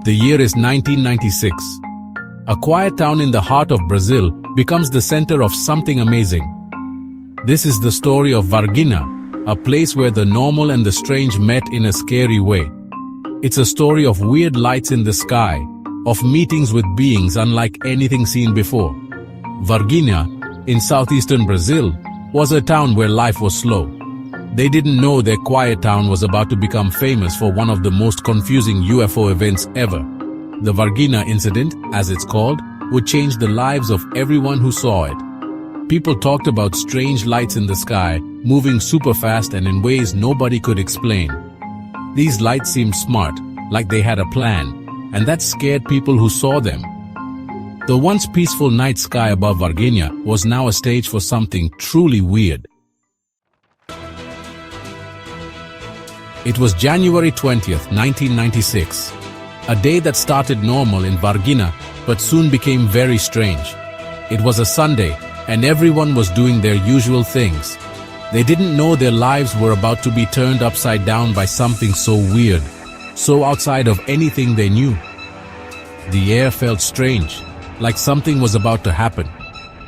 The year is 1996. A quiet town in the heart of Brazil becomes the center of something amazing. This is the story of Varginha, a place where the normal and the strange met in a scary way. It's a story of weird lights in the sky, of meetings with beings unlike anything seen before. Varginha, in southeastern Brazil, was a town where life was slow. They didn't know their quiet town was about to become famous for one of the most confusing UFO events ever. The Varginha Incident, as it's called, would change the lives of everyone who saw it. People talked about strange lights in the sky, moving super fast and in ways nobody could explain. These lights seemed smart, like they had a plan, and that scared people who saw them. The once peaceful night sky above Varginha was now a stage for something truly weird. It was January 20th, 1996. A day that started normal in Varginha, but soon became very strange. It was a Sunday, and everyone was doing their usual things. They didn't know their lives were about to be turned upside down by something so weird, so outside of anything they knew. The air felt strange, like something was about to happen.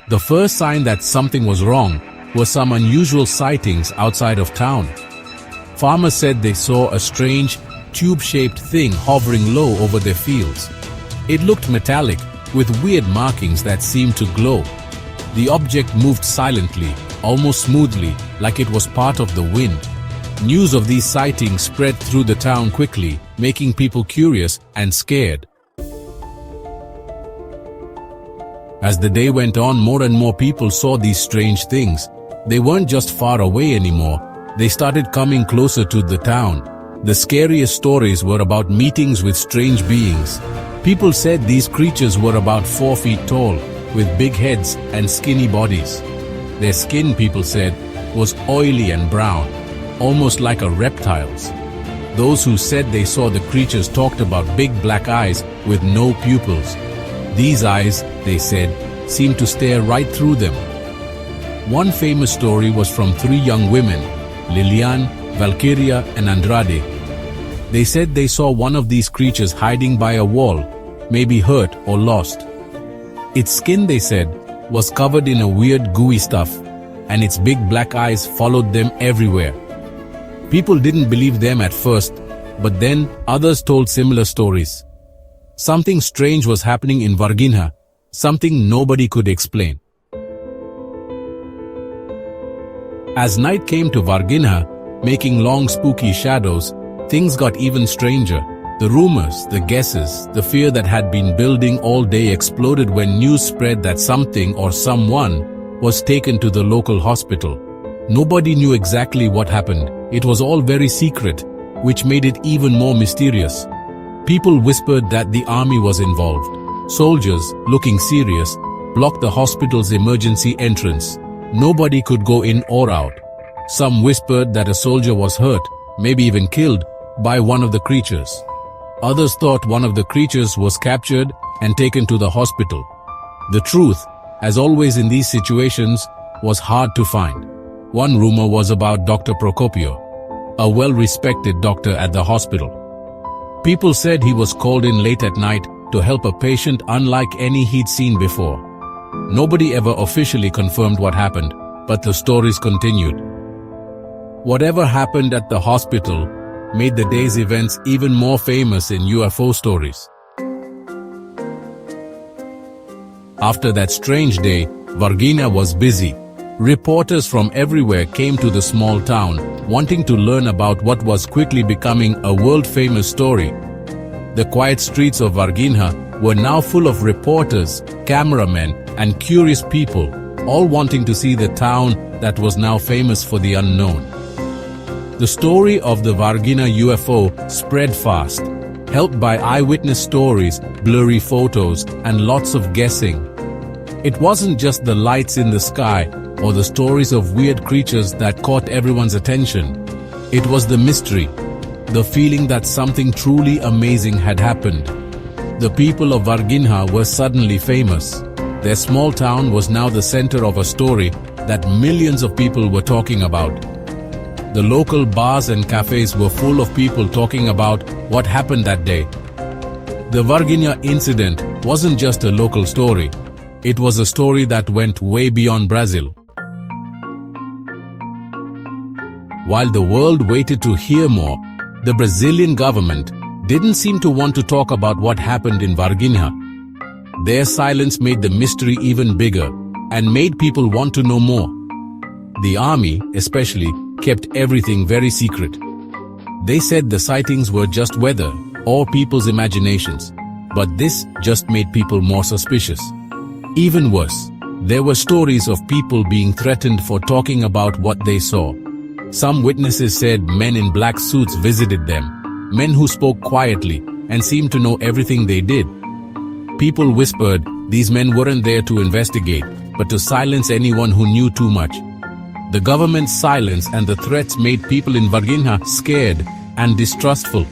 The first sign that something was wrong was some unusual sightings outside of town. Farmers said they saw a strange, tube-shaped thing hovering low over their fields. It looked metallic, with weird markings that seemed to glow. The object moved silently, almost smoothly, like it was part of the wind. News of these sightings spread through the town quickly, making people curious and scared. As the day went on, more and more people saw these strange things. They weren't just far away anymore. They started coming closer to the town. The scariest stories were about meetings with strange beings. People said these creatures were about 4 feet tall, with big heads and skinny bodies. Their skin, people said, was oily and brown, almost like a reptile's. Those who said they saw the creatures talked about big black eyes with no pupils. These eyes, they said, seemed to stare right through them. One famous story was from 3 young women, Lilian, Valkyria, and Andrade. They said they saw one of these creatures hiding by a wall, maybe hurt or lost. Its skin, they said, was covered in a weird gooey stuff, and its big black eyes followed them everywhere. People didn't believe them at first, but then others told similar stories. Something strange was happening in Varginha, something nobody could explain. As night came to Varginha, making long spooky shadows, things got even stranger. The rumors, the guesses, the fear that had been building all day exploded when news spread that something or someone was taken to the local hospital. Nobody knew exactly what happened. It was all very secret, which made it even more mysterious. People whispered that the army was involved. Soldiers, looking serious, blocked the hospital's emergency entrance. Nobody could go in or out. Some whispered that a soldier was hurt, maybe even killed, by one of the creatures. Others thought one of the creatures was captured and taken to the hospital. The truth, as always in these situations, was hard to find. One rumor was about Dr. Procopio, a well-respected doctor at the hospital. People said he was called in late at night to help a patient unlike any he'd seen before. Nobody ever officially confirmed what happened, but the stories continued. Whatever happened at the hospital made the day's events even more famous in UFO stories. After that strange day, Varginha was busy. Reporters from everywhere came to the small town, wanting to learn about what was quickly becoming a world-famous story. The quiet streets of Varginha were now full of reporters, cameramen, and curious people, all wanting to see the town that was now famous for the unknown. The story of the Varginha UFO spread fast, helped by eyewitness stories, blurry photos, and lots of guessing. It wasn't just the lights in the sky or the stories of weird creatures that caught everyone's attention. It was the mystery, the feeling that something truly amazing had happened. The people of Varginha were suddenly famous. Their small town was now the center of a story that millions of people were talking about. The local bars and cafes were full of people talking about what happened that day. The Varginha incident wasn't just a local story. It was a story that went way beyond Brazil. While the world waited to hear more, the Brazilian government didn't seem to want to talk about what happened in Varginha. Their silence made the mystery even bigger and made people want to know more. The army, especially, kept everything very secret. They said the sightings were just weather or people's imaginations, but this just made people more suspicious. Even worse, there were stories of people being threatened for talking about what they saw. Some witnesses said men in black suits visited them, men who spoke quietly and seemed to know everything they did. People whispered these men weren't there to investigate, but to silence anyone who knew too much. The government's silence and the threats made people in Varginha scared and distrustful.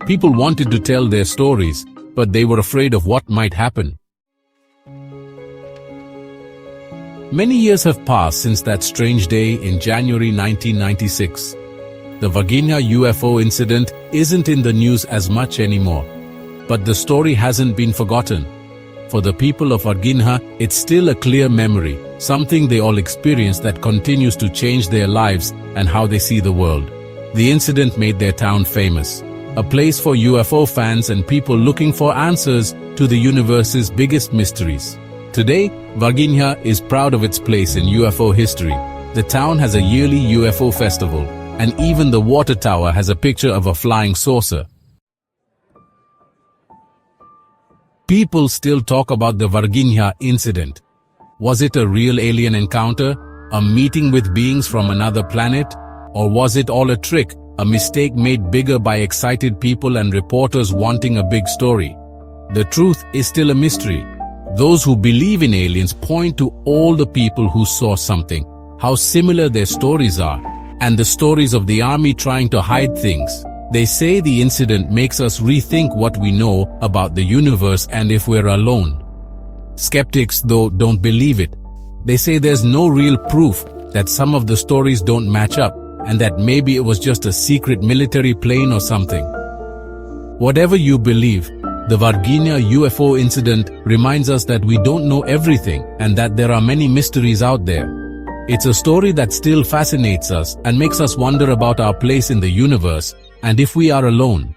People wanted to tell their stories, but they were afraid of what might happen. Many years have passed since that strange day in January 1996. The Varginha UFO incident isn't in the news as much anymore, but the story hasn't been forgotten. For the people of Varginha, it's still a clear memory, something they all experienced that continues to change their lives and how they see the world. The incident made their town famous, a place for UFO fans and people looking for answers to the universe's biggest mysteries. Today, Varginha is proud of its place in UFO history. The town has a yearly UFO festival, and even the water tower has a picture of a flying saucer. People still talk about the Varginha incident. Was it a real alien encounter, a meeting with beings from another planet, or was it all a trick, a mistake made bigger by excited people and reporters wanting a big story? The truth is still a mystery. Those who believe in aliens point to all the people who saw something, how similar their stories are, and the stories of the army trying to hide things. They say the incident makes us rethink what we know about the universe and if we're alone. Skeptics, though, don't believe it. They say there's no real proof, that some of the stories don't match up, and that maybe it was just a secret military plane or something. Whatever you believe, the Varginha UFO incident reminds us that we don't know everything and that there are many mysteries out there. It's a story that still fascinates us and makes us wonder about our place in the universe and if we are alone.